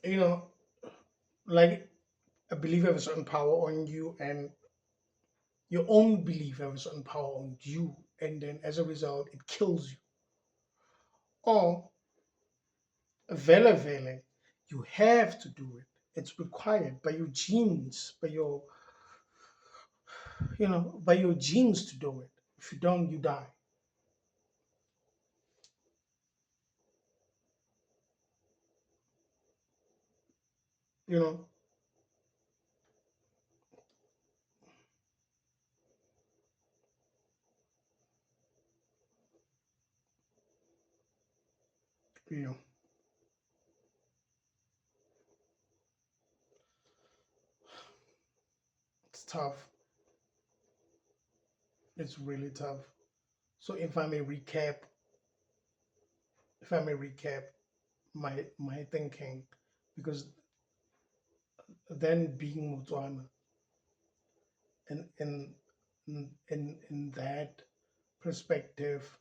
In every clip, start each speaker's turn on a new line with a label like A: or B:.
A: you know, like a belief have a certain power on you, and your own belief have a certain power on you, and then as a result, it kills you. Or vele vele, you have to do it. It's required by your genes, by your genes to do it. If you don't, you die. You know, you know, it's tough. It's really tough. So if I may recap my thinking, because then being Motswana, and in that perspective,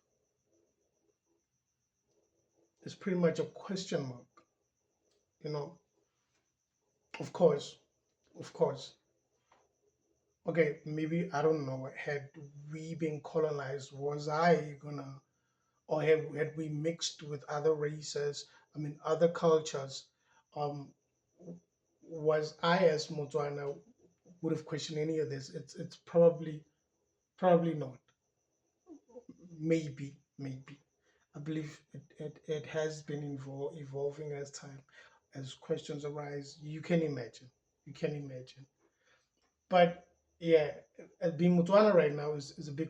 A: is pretty much a question mark. You know, of course, of course. Okay, maybe I don't know. Had we been colonized, was I gonna, or had we mixed with other races? I mean, other cultures. Um, was I as Motswana would have questioned any of this? It's probably not. Maybe. I believe it has been evolving as time, as questions arise. You can imagine. You can imagine. But yeah, being Motswana right now is a big